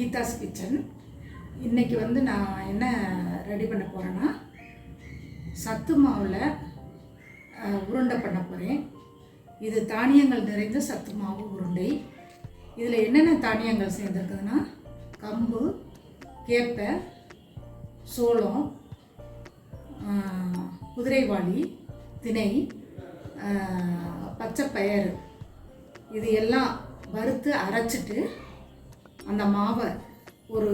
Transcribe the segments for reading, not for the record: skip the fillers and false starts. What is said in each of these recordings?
Geetha's kitchen. இன்றைக்கி நான் என்ன ரெடி பண்ண போகிறேன்னா, சத்து மாவில் உருண்டை பண்ண போகிறேன். இது தானியங்கள் நிறைந்த சத்து மாவு உருண்டை. இதில் என்னென்ன தானியங்கள் சேர்ந்துருக்குதுன்னா, கம்பு, கேப்பை, சோளம், குதிரைவாளி, திணை, பச்சை பயிறு, இது எல்லாம் வறுத்து அரைச்சிட்டு அந்த மாவை ஒரு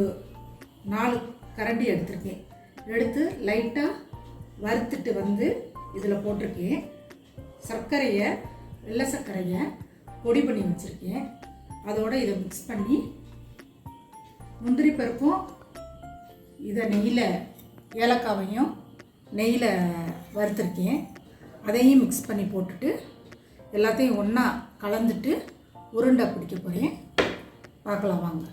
4 கரண்டி எடுத்திருக்கேன். எடுத்து லைட்டாக வறுத்துட்டு இதில் போட்டிருக்கேன். சர்க்கரையை, வெள்ளை சர்க்கரையை பொடி பண்ணி வச்சுருக்கேன். அதோடு இதை மிக்ஸ் பண்ணி முந்திரி பருப்பும் இதை நெய்யில், ஏலக்காவையும் நெய்யில் வறுத்துருக்கேன். அதையும் மிக்ஸ் பண்ணி போட்டுட்டு எல்லாத்தையும் ஒன்றா கலந்துட்டு உருண்டை பிடிக்க போகிறேன். பார்க்கலாம் வாங்க.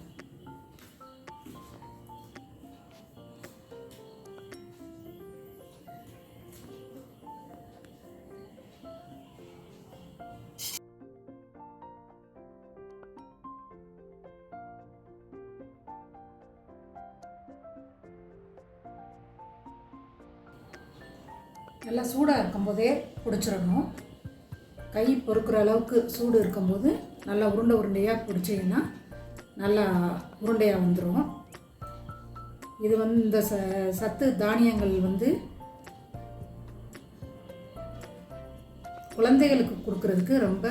நல்லா சூடாக இருக்கும்போதே பிடிச்சிடணும். கை பொறுக்கிற அளவுக்கு சூடு இருக்கும்போது நல்லா உருண்டையாக பிடிச்சிங்கன்னா நல்லா உருண்டையாக வந்துடும். இது இந்த சத்து தானியங்கள் குழந்தைகளுக்கு கொடுக்கறதுக்கு ரொம்ப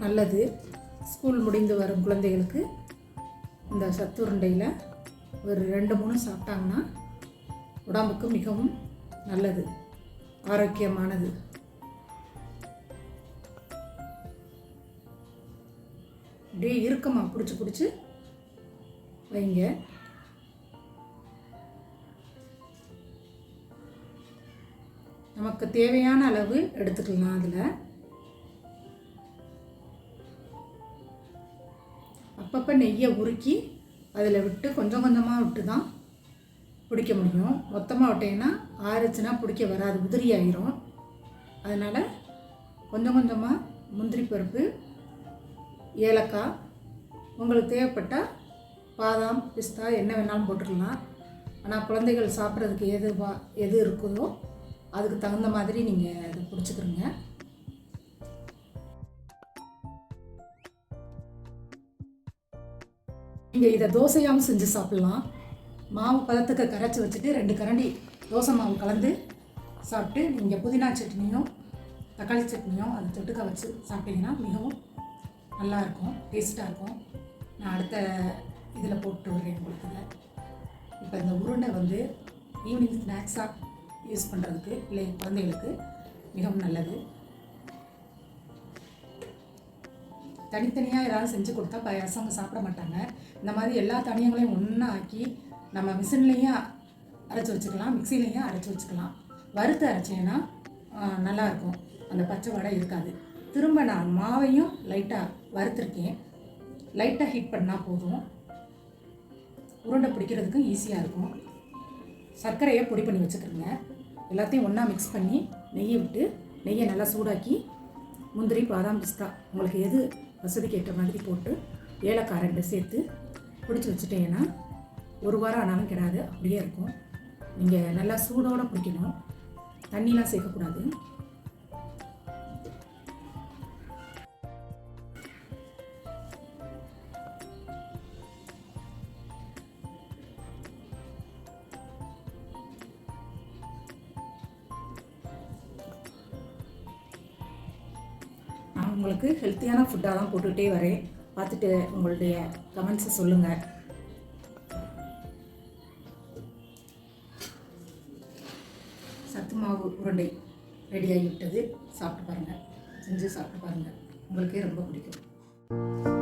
நல்லது. ஸ்கூல் முடிந்து வரும் குழந்தைகளுக்கு இந்த சத்து உருண்டையில் ஒரு 2-3 சாப்பிட்டாங்கன்னா உடம்புக்கு மிகவும் நல்லது, ஆரோக்கியமானது. அப்படியே இறுக்கமாக பிடிச்சி வைங்க. நமக்கு தேவையான அளவு எடுத்துக்கலாம். அதில் அப்பப்போ நெய்யை உருக்கி அதில் விட்டு கொஞ்சம் கொஞ்சமாக விட்டு தான் பிடிக்க முடியும். மொத்தமாக விட்டீங்கன்னா ஆறுச்சுன்னா பிடிக்க வராது, உதிரி ஆயிரும். அதனால் கொஞ்சம் கொஞ்சமாக முந்திரி பருப்பு, ஏலக்காய், உங்களுக்கு தேவைப்பட்டால் பாதாம், பிஸ்தா என்ன வேணாலும் போட்டுக்கலாம். ஆனால் குழந்தைகள் சாப்பிட்றதுக்கு எது இருக்குதோ அதுக்கு தகுந்த மாதிரி நீங்கள் இதை பிடிச்சிக்கிறீங்க. நீங்கள் இதை தோசையாகவும் செஞ்சு சாப்பிட்லாம். மாவு பதத்துக்கு கரைச்சி வச்சுட்டு 2 கரண்டி தோசை மாவு கலந்து சாப்பிட்டு நீங்கள் புதினா சட்னியும் தக்காளி சட்னியும் அதை தொட்டுக்க வச்சு சாப்பிட்டீங்கன்னா மிகவும் நல்லாயிருக்கும், டேஸ்ட்டாக இருக்கும். நான் அடுத்த இதில் போட்டு விடுறேன் உங்களுக்கு. இப்போ இந்த உருண்டை ஈவினிங் ஸ்நாக்ஸாக யூஸ் பண்ணுறதுக்கு இல்லை குழந்தைகளுக்கு மிகவும் நல்லது. தனித்தனியாக ஏதாவது செஞ்சு கொடுத்தா பசங்க சாப்பிட மாட்டாங்க. இந்த மாதிரி எல்லா தானியங்களையும் ஒன்றா ஆக்கி நம்ம மிஷின்லேயும் அரைச்சி வச்சுக்கலாம், மிக்சிலையும் அரைச்சி வச்சுக்கலாம். வறுத்து அரைச்சேன்னா நல்லாயிருக்கும், அந்த பச்சை வடை இருக்காது. திரும்ப நான் மாவையும் லைட்டாக வறுத்துருக்கேன். லைட்டாக ஹீட் பண்ணால் போதும், உருண்டை பிடிக்கிறதுக்கும் ஈஸியாக இருக்கும். சர்க்கரையை பொடி பண்ணி வச்சுக்கிறேங்க. எல்லாத்தையும் ஒன்றா மிக்ஸ் பண்ணி நெய்யை விட்டு நெய்யை நல்லா சூடாக்கி முந்திரி, பாதாம், பிஸ்தா உங்களுக்கு எது வசதிக்கு ஏற்ற மாதிரி போட்டு ஏலக்காய் 2 சேர்த்து பிடிச்சி வச்சுட்டீங்கன்னா 1 வாரம் ஆனாலும் கிடாது, அப்படியே இருக்கும். நீங்கள் நல்லா சூடோடு பிடிக்கணும், தண்ணிலாம் சேர்க்கக்கூடாது. நான் உங்களுக்கு ஹெல்த்தியான ஃபுட்டாக தான் போட்டுக்கிட்டே வரேன். பார்த்துட்டு உங்களுடைய கமெண்ட்ஸை சொல்லுங்கள். சத்து மாவு உருண்டை ரெடி ஆகிவிட்டது. சாப்பிட்டு பாருங்கள், செஞ்சு சாப்பிட்டு பாருங்கள், உங்களுக்கே ரொம்ப பிடிக்கும்.